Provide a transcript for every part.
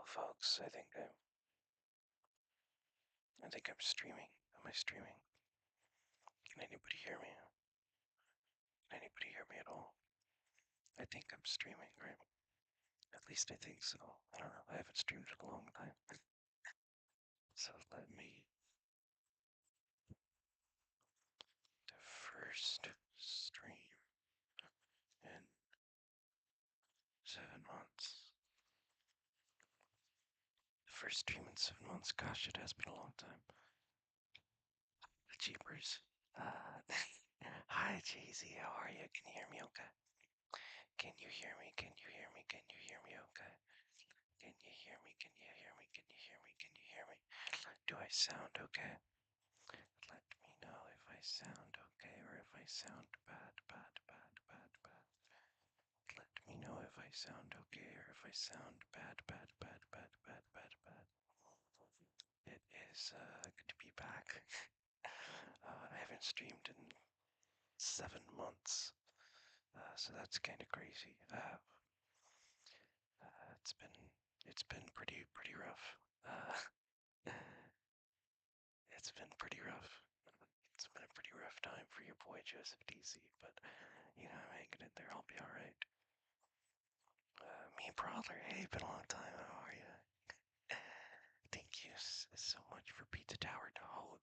folks, I think I'm streaming. Am I streaming? Can anybody hear me? Can anybody hear me at all? I think I'm streaming, right? At least I think so. I don't know. I haven't streamed in a long time. So let me. The first stream in 7 months. The first stream in 7 months. Gosh, it has been a long time. Jeepers. Uh, Hi, Jay-Z. How are you? Can you hear me okay? Can you hear me? Can you hear me? Can you hear me okay? Can you hear me? Can you hear me? Can you hear me? Can you hear me? Do I sound okay? Let me know if I sound okay or if I sound bad, bad, bad, bad, bad. Let me know if I sound okay or if I sound bad, bad, bad, bad, bad, bad, bad. It is good to be back. I haven't streamed in 7 months, so that's kind of crazy. It's been pretty rough. It's been pretty rough. It's been a pretty rough time for your boy Joseph DC, but I'm hanging in there. I'll be all right. Me Brawler, hey, been a long time. How are you? Thank you so much for Pizza Tower Dog.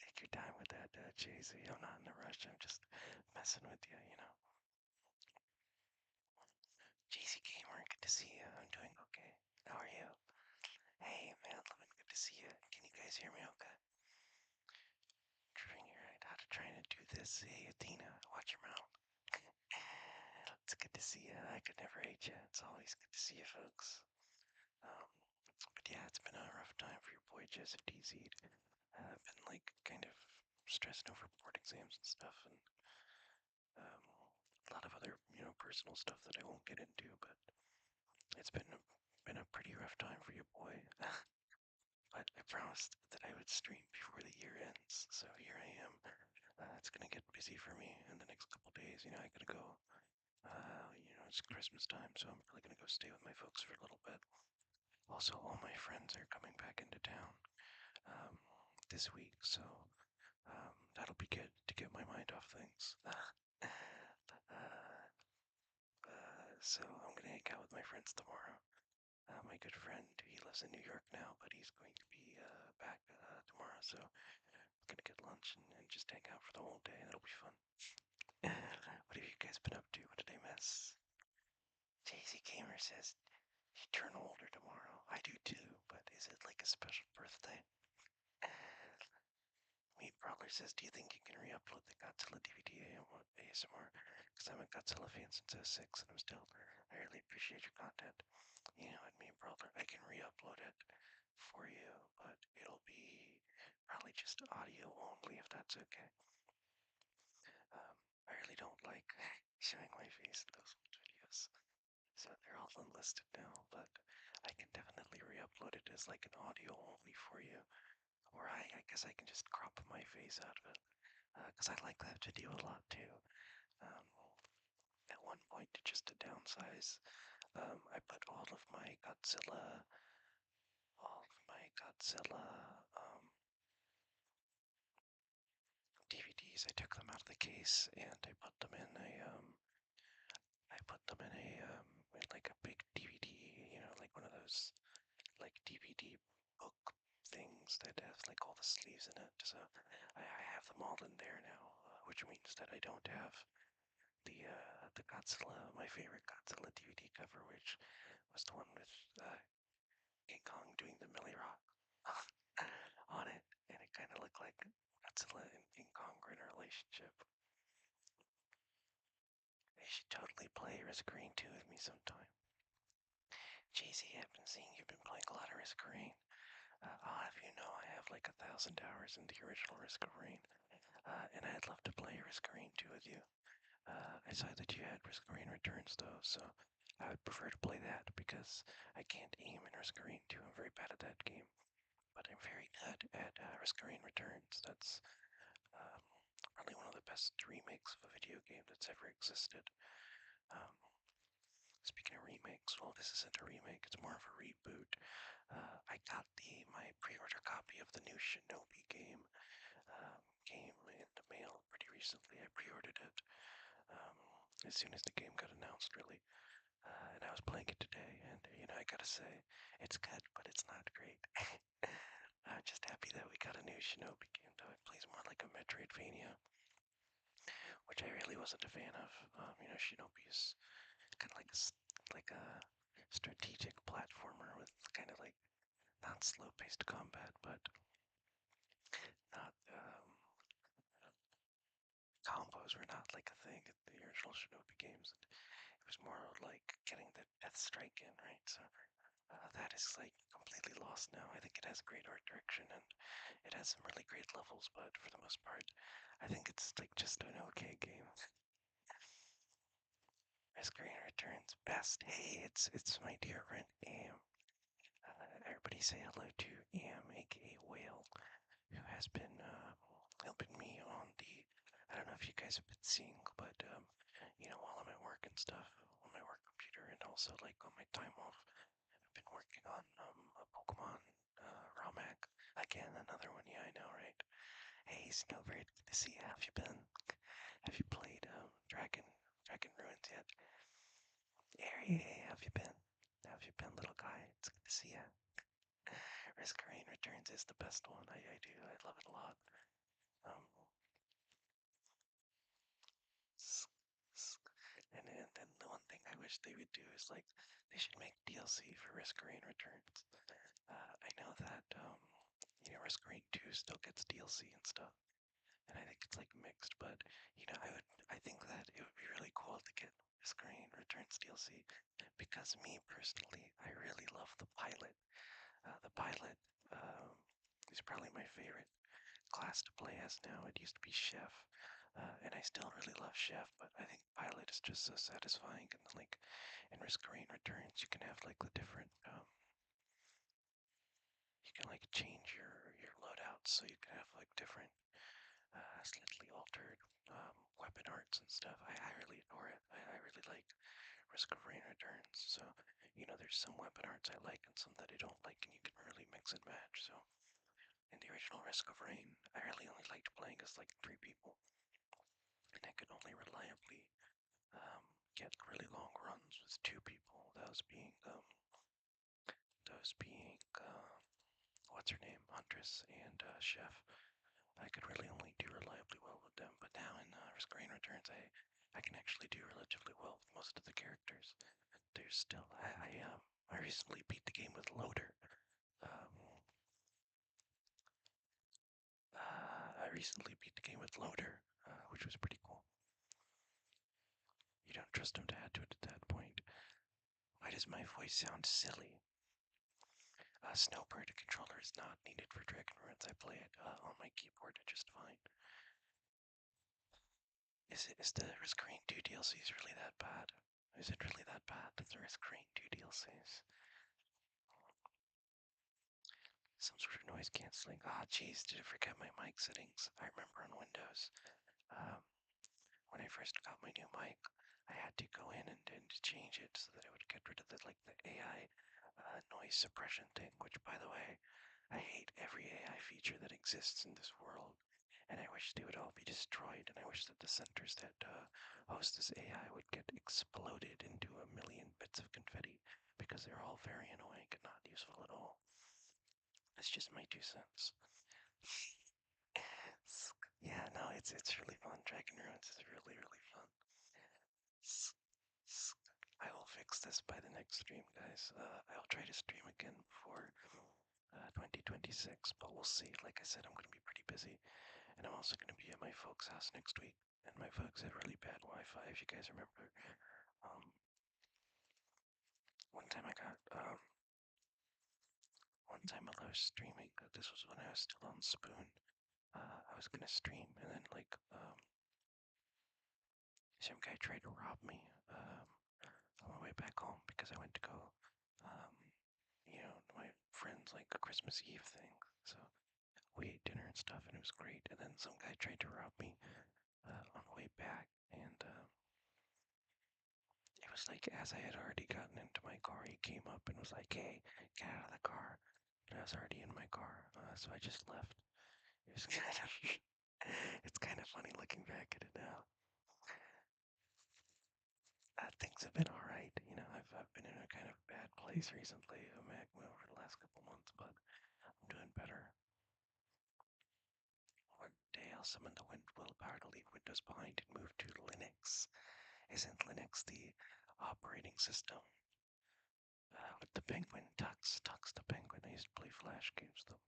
Take your time with that, Jay-Z. I'm not in a rush. I'm just messing with you, JC Gamer, good to see you. I'm doing okay. How are you? Hey, man, loving good to see you. Can you guys hear me okay? Trying right how to try to do this. Hey, Athena, watch your mouth. It's good to see you. I could never hate you. It's always good to see you, folks. But yeah, it's been a rough time for your boy Joseph DZ. I've been like kind of stressing over board exams and stuff, and a lot of other personal stuff that I won't get into. But it's been a pretty rough time for your boy. But I promised that I would stream before the year ends, so here I am. It's gonna get busy for me in the next couple days. I gotta go. It's Christmas time, so I'm probably gonna go stay with my folks for a little bit. Also, all my friends are coming back into town this week, so that'll be good to get my mind off things. So I'm gonna hang out with my friends tomorrow. My good friend, he lives in New York now, but he's going to be back tomorrow, so we're gonna get lunch and just hang out for the whole day. That'll be fun. What have you guys been up to? What did I miss? JC Gamer says you turn older tomorrow. I do too, but is it like a special birthday? Meat Brawler says, do you think you can re-upload the Godzilla DVD ASMR? Because I'm a Godzilla fan since 06 and I really appreciate your content. And Meat Brawler, I can re-upload it for you, but it'll be probably just audio only if that's okay. I really don't like showing my face in those videos. So they're all unlisted now, but I can definitely re-upload it as like an audio only for you. Or I guess I can just crop my face out of it. Because I like that video a lot too. Um, at one point, just to downsize, I put all of my Godzilla DVDs. I took them out of the case and I put them in like a big DVD, like one of those like DVD book things that has like all the sleeves in it. So I have them all in there now, which means that I don't have the Godzilla, my favorite Godzilla DVD cover, which was the one with King Kong doing the Millie Rock on it, and it kind of looked like Godzilla and King Kong were in a relationship. You should totally play Risk Green 2 with me sometime. JC, I've been seeing you've been playing a lot of Risk Rain. I'll have you know I have like 1,000 hours in the original Risk of Rain, and I'd love to play Risk Rain 2 with you. I saw that you had Risk Rain Returns though, so I would prefer to play that because I can't aim in Risk Rain 2. I'm very bad at that game, but I'm very good at Risk Rain Returns. That's um, probably one of the best remakes of a video game that's ever existed. Um, Speaking of remakes. Well, this isn't a remake, it's more of a reboot. I got my pre-order copy of the new Shinobi game. Came in the mail pretty recently. I pre-ordered it as soon as the game got announced, really. And I was playing it today, and I gotta say, it's good, but it's not great. I'm just happy that we got a new Shinobi game, though. It plays more like a Metroidvania, which I really wasn't a fan of. Shinobi is kind of like a strategic platformer with kind of like not slow-paced combat, but not combos were not like a thing at the original Shinobi games. It was more like getting the death strike in, right? So that is like completely lost now. I think it has great art direction and it has some really great levels, but for the most part, I think it's like just an okay game. Risk Green Returns best. Hey, it's my dear friend Am. Everybody say hello to Am, aka Whale, who has been helping me on the. I don't know if you guys have been seeing, but while I'm at work and stuff, on my work computer, and also like on my time off, I've been working on a Pokemon Ramak. Again, another one. Yeah, I know, right? Hey, Snowbird, good to see you. How have you been? Have you played Dragon Ruins yet? Hey, how have you been? How have you been, little guy? It's good to see you. Risk Rain Returns is the best one. I do. I love it a lot. Um, and the one thing I wish they would do is like they should make DLC for Risk Rain Returns. I know that Risk Rain 2 still gets DLC and stuff, and I think it's like mixed. But I think that it would be really cool to get Risk Rain Returns DLC because me personally, I really love the pilot. The pilot is probably my favorite class to play as now. It used to be Chef, and I still really love Chef, but I think Pilot is just so satisfying. And like in Risk Rain Returns, you can have like the different, you can like change your loadouts, so you can have like different, slightly altered weapon arts and stuff. I really adore it. I really like Risk of Rain Returns. So there's some weapon arts I like and some that I don't like, and you can really mix and match. So in the original Risk of Rain, I really only liked playing as like 3 people, and I could only reliably get really long runs with 2 people. Those being what's her name, Huntress and Chef. I could really only do reliably well with them, but now in Risk Rain Returns, I can actually do relatively well with most of the characters. There's still I recently beat the game with Loader. Um, I recently beat the game with Loader, which was pretty cool. You don't trust him to add to it at that point. Why does my voice sound silly? Snowbird controller is not needed for Dragon Ruins. I play it on my keyboard just fine. Is the Risk Rain 2 DLCs really that bad? Is it really that bad, the Risk Rain 2 DLCs? Some sort of noise canceling. Ah, jeez, did I forget my mic settings? I remember on Windows, um, when I first got my new mic, I had to go in and change it so that it would get rid of the AI noise suppression thing. Which, by the way, I hate every AI feature that exists in this world, and I wish they would all be destroyed. And I wish that the centers that host this AI would get exploded into a million bits of confetti because they're all very annoying and not useful at all. It's just my 2 cents. Yeah, no, it's really fun. Dragon Ruins is really fun. I will fix this by the next stream, guys. I'll try to stream again before 2026, but we'll see. Like I said, I'm gonna be pretty busy, and I'm also gonna be at my folks' house next week. And my folks have really bad Wi-Fi, if you guys remember. Um, one time I got one time while I was streaming, this was when I was still on Spoon. I was gonna stream, and then some guy tried to rob me on my way back home because I went to go, um, my friend's like a Christmas Eve thing. So we ate dinner and stuff, and it was great. And then some guy tried to rob me on the way back, and it was like, as I had already gotten into my car, he came up and was like, "Hey, get out of the car." And I was already in my car, so I just left. It was kind of, it's kind of funny looking back at it now. Things have been all right. I've been in a kind of bad place recently, over the last couple months, but I'm doing better. One day I'll summon the wind willpower to leave Windows behind and move to Linux. Isn't Linux the operating system? With the penguin, Tux the penguin. I used to play Flash games though.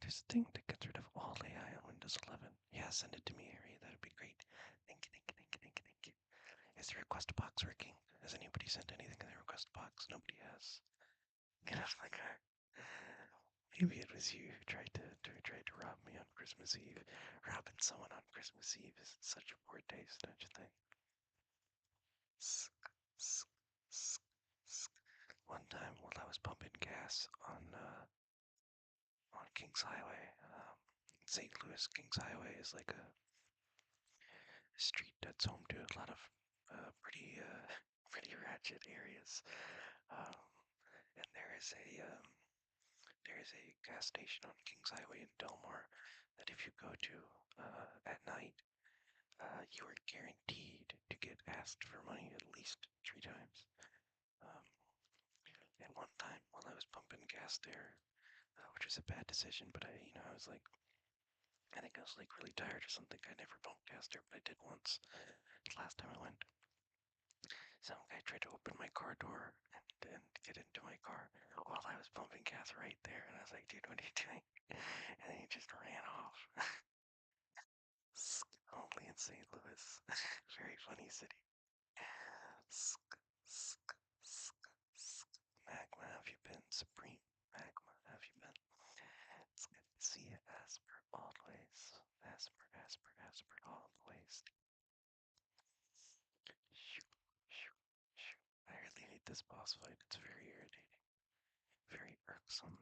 There's a thing to get rid of all AI on Windows 11. Yeah, send it to me, Harry. That'd be great. Thank you, thank you, thank you, thank you, thank you. Is the request box working? Has anybody sent anything in the request box? Nobody has. Get off my car. Maybe it was you who tried to rob me on Christmas Eve. Robbing someone on Christmas Eve is such a poor taste, don't you think? One time while I was pumping gas on Kings Highway, St. Louis Kings Highway is like a street that's home to a lot of pretty ratchet areas. Um, and there is a gas station on Kings Highway in Delmar that if you go to at night, you are guaranteed to get asked for money at least 3 times. Um, and one time while I was pumping gas there, which was a bad decision, but I was like, I think I was like really tired or something. I never pumped gas there, but I did once. The last time I went, some guy tried to open my car door and get into my car while I was pumping gas right there, and I was like, dude, what are you doing? And then he just ran off. Only in St. Louis. Very funny city. Magma, have you been? Supreme Magma, have you been? It's good to see you, Asper, always. Asper, always. I really hate this boss fight. It's very irritating. Very irksome.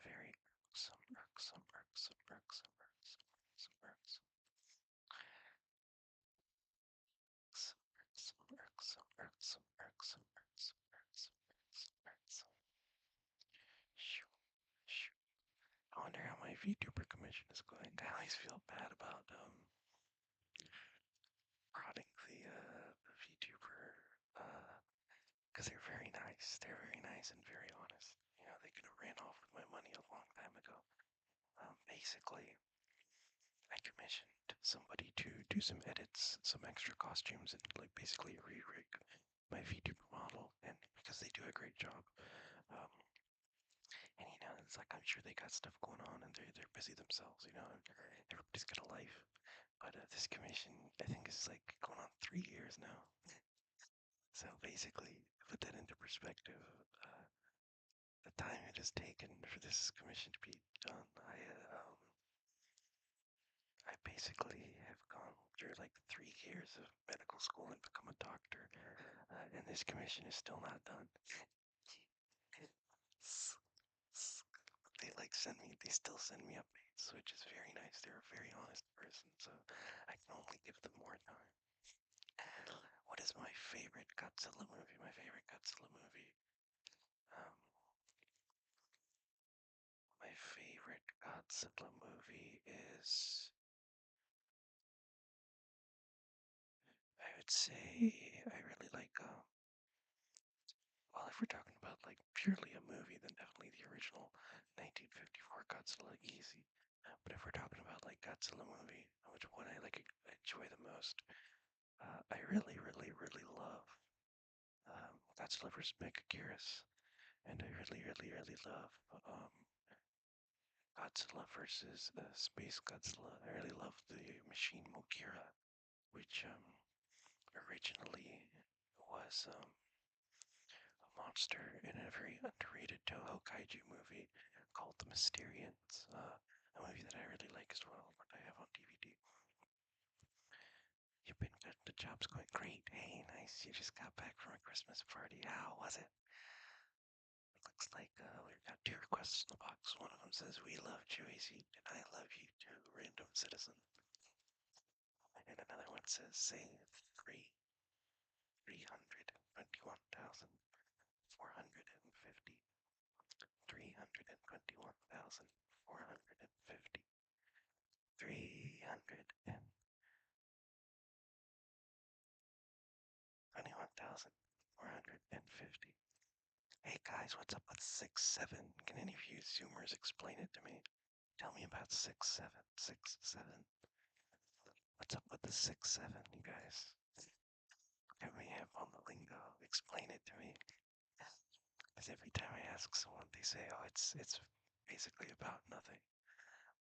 Very irksome. I wonder how my VTuber commission is going. I always feel bad about prodding the VTuber because they're very nice. They're very nice and very honest. They could have ran off with my money a long time ago. Basically, I commissioned somebody to do some edits, some extra costumes, and like basically re-rig my VTuber model, and because they do a great job. Um, and it's like I'm sure they got stuff going on, and they're busy themselves. And everybody's got a life. But this commission, I think, is like going on 3 years now. So basically, put that into perspective. The time it has taken for this commission to be done, I basically have gone through like 3 years of medical school and become a doctor, and this commission is still not done. They still send me updates, which is very nice. They're a very honest person, so I can only give them more time. What is my favorite Godzilla movie? My favorite Godzilla movie. Um, my favorite Godzilla movie is, I would say, I really like, well, if we're talking about like purely a movie, then definitely the original 1954 Godzilla, easy. But if we're talking about like Godzilla movie, which one I like enjoy the most, I really love Godzilla vs. Megaguirus, and I really love Godzilla versus Space Godzilla. I really love the Machine Mogira, which originally was a monster in a very underrated Toho kaiju movie called The Mysterians, a movie that I really like as well, that I have on DVD. You've been good. The job's going great. Hey, nice. You just got back from a Christmas party. How was it? It looks like we've got 2 requests in the box. One of them says, "We love Chewy Seat," and "I love you too, random citizen." And another one says, "Save 3 321,450. 321,450. 321,450. Hey guys, what's up with 6-7? Can any of you Zoomers explain it to me? Tell me about 6-7. 6-7. What's up with the 6-7, you guys? Can we have on the lingo? Explain it to me. Because every time I ask someone, they say, "Oh, it's basically about nothing."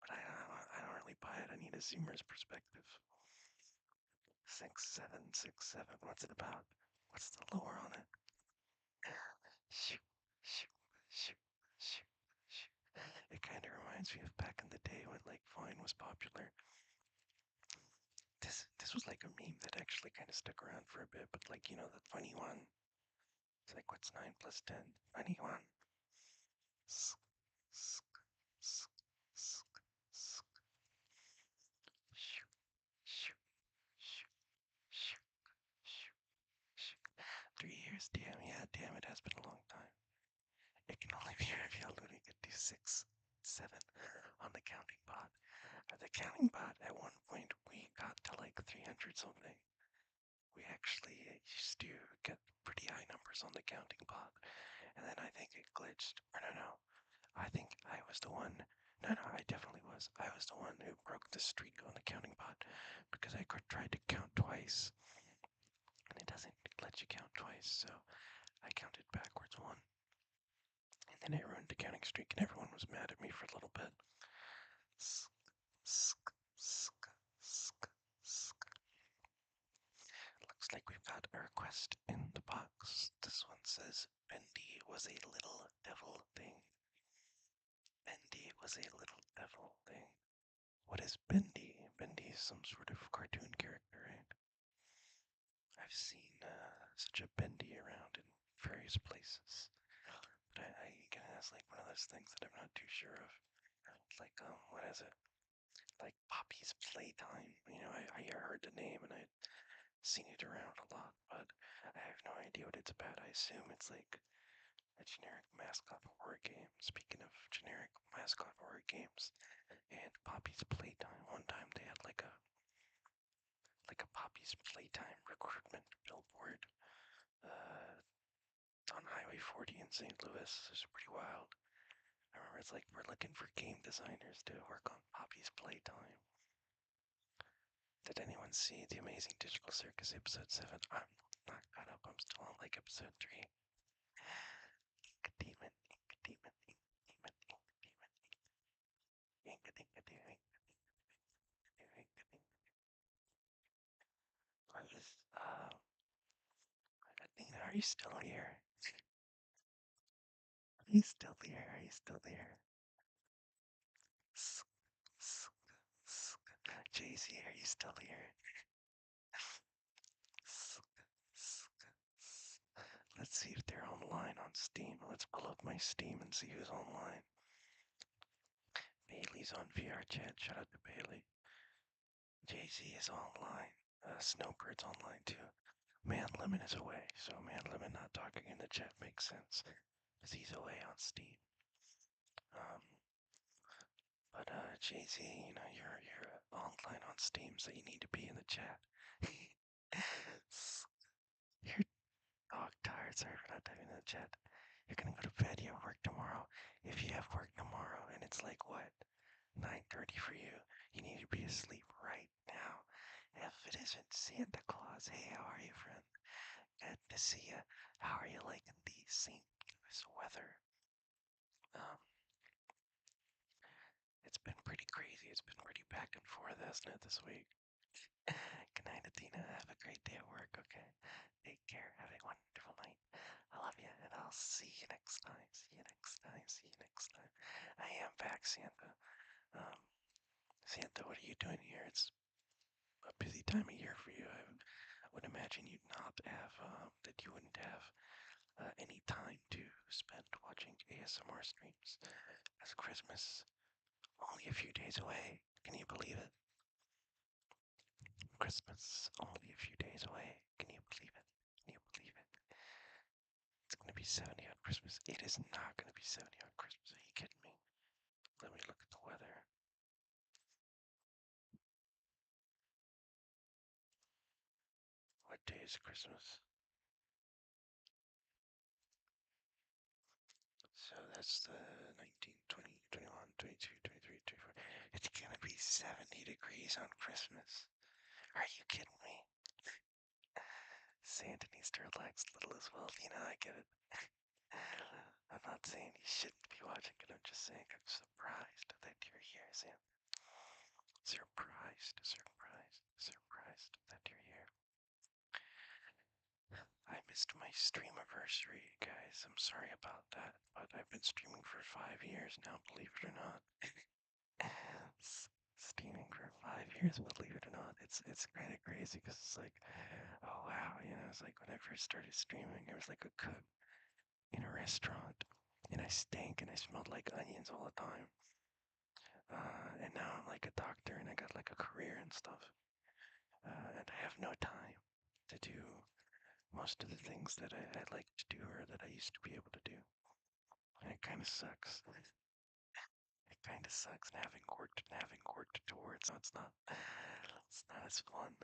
But I don't really buy it. I need a Zoomer's perspective. 6-7, 6-7. What's it about? What's the lore on it? Shoot, shoot, shoot, shoot, shoot. It kind of reminds me of back in the day when like Vine was popular. This was like a meme that actually kind of stuck around for a bit, but like you know the funny one. It's like what's 9 plus 10? Funny one. Sk, sk, sk, sk, sk. Shoot, shoot, shoot, shoot, shoot, shoot. 3 years, damn, yeah, damn, it has been a long time. It can only be revealed when we get to 6-7 on the counting bot. At the counting bot, at one point, we got to like 300 something. We actually used to get pretty high numbers on the counting bot, and then I think it glitched. Or no, I think I was the one. No, I definitely was. I was the one who broke the streak on the counting bot because I tried to count twice, and it doesn't let you count twice, so I counted backwards one. And then it ruined the counting streak, and everyone was mad at me for a little bit. Sk, sk, sk, sk, sk. Looks like we've got a request in the box. This one says, Bendy was a little devil thing. Bendy was a little devil thing. What is Bendy? Bendy is some sort of cartoon character, right? I've seen such a Bendy around in various places. But I again, it's like one of those things that I'm not too sure of. Like, what is it? Like Poppy's Playtime. You know, I heard the name and I'd seen it around a lot, but I have no idea what it's about. I assume it's like a generic mascot horror game. Speaking of generic mascot horror games, and Poppy's Playtime. One time they had like a Poppy's Playtime recruitment billboard on Highway 40 in St. Louis. It's pretty wild. I remember it's like we're looking for game designers to work on Poppy's Playtime. Did anyone see The Amazing Digital Circus episode 7? I'm not caught up. I'm still on like episode 3. Ink demon, ink demon, ink demon, ink demon, ink demon, ink demon. Athena, are you still here? Are you still here? Are you still there? JC, are you still here? Let's see if they're online on Steam. Let's pull up my Steam and see who's online. Bailey's on VR chat. Shout out to Bailey. JC is online. Snowbird's online too. Man Lemon is away, so Man Lemon not talking in the chat makes sense, because he's away on Steam. But JZ, you know, you're online on Steam, so you need to be in the chat. You're dog tired. Sorry for not typing in the chat. You're gonna go to bed. You have work tomorrow. If you have work tomorrow and it's like what 9:30 for you, you need to be asleep right now. If it isn't Santa Claus, hey, how are you, friend? Good to see you. How are you liking the St. Louis weather? Um, it's been pretty crazy. It's been pretty back and forth, hasn't it, this week? Good night, Athena. Have a great day at work, okay? Take care. Have a wonderful night. I love you, and I'll see you next time. See you next time. See you next time. I am back, Santa. Santa, what are you doing here? It's a busy time of year for you. I would imagine you'd not have, that you wouldn't have any time to spend watching ASMR streams. As Christmas only a few days away. Can you believe it? Christmas only a few days away. Can you believe it? Can you believe 70 on Christmas. It is not gonna be 70 on Christmas. Are you kidding me? Let me look at the weather. What day is Christmas? So that's the 19, 20, 21, 22, 23, 24. It's gonna be 70 degrees on Christmas. Are you kidding me? Santa needs to relax a little as well. You know, I get it. I'm not saying you shouldn't be watching it. I'm just saying I'm surprised that you're here, Sam. Surprised, surprised, surprised that you're here. I missed my stream anniversary, guys. I'm sorry about that, but I've been streaming for 5 years now, believe it or not. Streaming for 5 years, believe it or not. It's kind of crazy because it's like, oh wow, you know, it's like when I first started streaming, I was like a cook in a restaurant, and I stank and I smelled like onions all the time. And now I'm like a doctor and I got like a career and stuff. And I have no time to do most of the things that I like to do or that I used to be able to do. And it kind of sucks. It kind of sucks and having work towards. So it's not as fun.